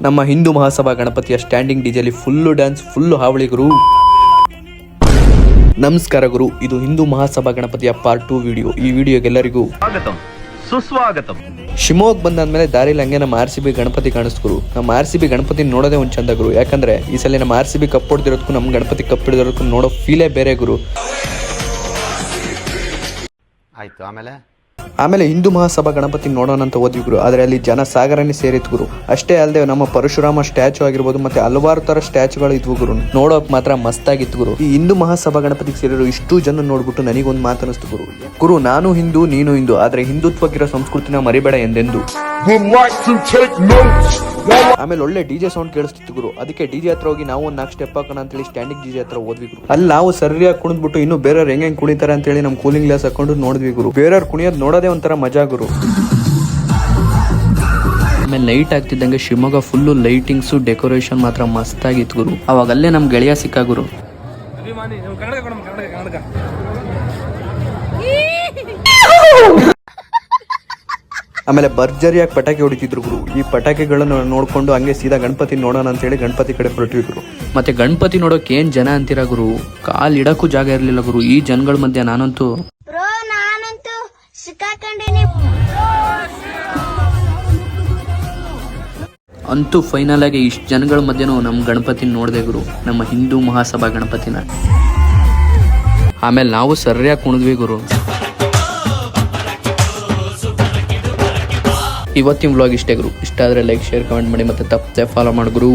ನಮ್ಮ ಹಿಂದೂ ಮಹಾಸಭಾ ಗಣಪತಿಯ standing ಡಿಜೆಲಿ full dance, full ಹಾವಳಿ ಗುರು. ನಮಸ್ಕಾರ ಗುರು, ಇದು ಹಿಂದೂ ಮಹಾಸಭಾ ಗಣಪತಿಯ ಪಾರ್ಟ್ 2 ವಿಡಿಯೋ. ಈ ವಿಡಿಯೋಗೆ ಎಲ್ಲರಿಗೂ ಸುಸ್ವಾಗತಂ. ಶಿವಮೊಗ್ಗ ಬಂದಾದ್ಮೇಲೆ ದಾರಿಲಿ ಹಂಗೆ ನಮ್ಮ RCB ಗಣಪತಿ ಕಾಣಿಸ್ತು ಗುರು. ನಮ್ಮ RCB ಗಣಪತಿ ನೋಡೋದೇ ಒಂದು ಚಂದ ಗುರು. ಯಾಕಂದ್ರೆ ಈ ಸಲ ನಮ್ಮ RCB ಕಪ್ ಹೊಡೆದಿರೋದಕ್ಕೂ ನಮ್ಮ ಗಣಪತಿ ಕಪ್ ಹಿಡಿದಿರೋದಕ್ಕೂ ನೋಡೋ ಫೀಲೇ ಬೇರೆ ಗುರು. ಆಯ್ತು, ಆಮೇಲೆ ಹಿಂದೂ ಮಹಾಸಭಾ ಗಣಪತಿ ನೋಡೋಣ ಅಂತ ಹೋದ್ವಿ ಗುರು. ಆದರೆ ಅಲ್ಲಿ ಜನ ಸಾಗರನೇ ಸೇರಿತ್ತು ಗುರು. ಅಷ್ಟೇ ಅಲ್ಲದೆ ನಮ್ಮ ಪರಶುರಾಮ ಸ್ಟ್ಯಾಚು ಆಗಿರ್ಬೋದು, ಮತ್ತೆ ಹಲವಾರು ತರ ಸ್ಟ್ಯಾಚುಗಳು ಇದ್ವು ಗುರು. ನೋಡೋಕ್ ಮಾತ್ರ ಮಸ್ತಾಗಿತ್ತು ಗುರು. ಈ ಹಿಂದೂ ಮಹಾಸಭಾ ಗಣಪತಿಗೆ ಸೇರಿರೋ ಇಷ್ಟು ಜನ ನೋಡ್ಬಿಟ್ಟು ನನಗೊಂದು ಮಾತನಿಸ್ತು ಗುರು, ನಾನು ಹಿಂದೂ ನೀನು ಹಿಂದೂ, ಆದ್ರೆ ಹಿಂದುತ್ವಕ್ಕಿರೋ ಸಂಸ್ಕೃತಿನ ಮರಿಬೇಡ ಎಂದೆಂದು. ಆಮೇಲೆ ಒಳ್ಳೆ ಡಿಜೆ ಸೌಂಡ್ ಕೇಳಿಸ್ತಿತ್ತು ಗುರು. ಅದಕ್ಕೆ ಡಿಜೆ ಹತ್ರ ಹೋಗಿ ನಾವು ಒಂದು 4 ಸ್ಟೆಪ್ ಹಾಕೋಣ ಅಂತೇಳಿ ಸ್ಟ್ಯಾಂಡಿಂಗ್ ಡಿಜೆ ಹತ್ರ ಹೋದ್ವಿ ಗುರು. ಅಲ್ಲಿ ನಾವು ಸರಿಯಾಗಿ ಕುಣಿದ್ಬಿಟ್ಟು ಇನ್ನು ಬೇರೆಯವ್ರು ಹೆಂಗೆ ಕುಣಿತಾರೆ ಅಂತೇಳಿ ನಮ್ಮ ಕೂಲಿಂಗ್ ಗ್ಲಾಸ್ ಹಾಕೊಂಡು ನೋಡಿದ್ವಿ ಗುರು. ಬೇರೆಯವ್ರು ಕುಣಿಯೋದು ನೋಡೋದೇ ಒಂಥರ ಮಜಾ ಗುರು. ಆಮೇಲೆ ಲೈಟ್ ಆಗ್ತಿದ್ದಂಗೆ ಶಿವಮೊಗ್ಗ ಫುಲ್ಲು ಲೈಟಿಂಗ್ಸು ಡೆಕೋರೇಷನ್ ಮಾತ್ರ ಮಸ್ತಾಗಿತ್ತು ಗುರು. ಅವಾಗ ಅಲ್ಲೇ ನಮ್ ಗೆಳೆಯ ಸಿಕ್ಕ ಗುರು. ಆಮೇಲೆ ಭರ್ಜರಿಯಾಗಿ ಪಟಾಕಿ ಹೊಡಿತಿದ್ರು ಗುರು. ಈ ಪಟಾಕಿಗಳನ್ನು ನೋಡ್ಕೊಂಡು ಹಂಗೆ ಸೀದಾ ಗಣಪತಿ ನೋಡೋಣ ಅಂತ ಹೇಳಿ ಗಣಪತಿ ಕಡೆ ಹೊರಟ್ವಿ ಗುರು. ಮತ್ತೆ ಗಣಪತಿ ನೋಡೋಕೆ ಏನ್ ಜನ ಅಂತೀರಾ ಗುರು, ಕಾಲ್ ಇಡಕ್ಕೂ ಜಾಗ ಇರ್ಲಿಲ್ಲ ಗುರು. ಈ ಜನಗಳ ಮಧ್ಯೆ ನಾನಂತೂ ಅಂತೂ ಫೈನಲ್ ಆಗಿ ಇಷ್ಟು ಜನಗಳ ಮಧ್ಯೆನೂ ನಮ್ಮ ಗಣಪತಿ ನೋಡಿದೆ ಗುರು, ನಮ್ಮ ಹಿಂದೂ ಮಹಾಸಭಾ ಗಣಪತಿನ. ಆಮೇಲೆ ನಾವು ಸರಿಯಾಗಿ ಕುಣಿದ್ವಿ ಗುರು. ಇವತ್ತಿನ ವ್ಲಾಗ್ ಇಷ್ಟೇ ಗುರು. ಇಷ್ಟ ಆದರೆ ಲೈಕ್, ಶೇರ್, ಕಮೆಂಟ್ ಮಾಡಿ, ಮತ್ತೆ ತಪ್ಪದೆ ಫಾಲೋ ಮಾಡಿ ಗುರು.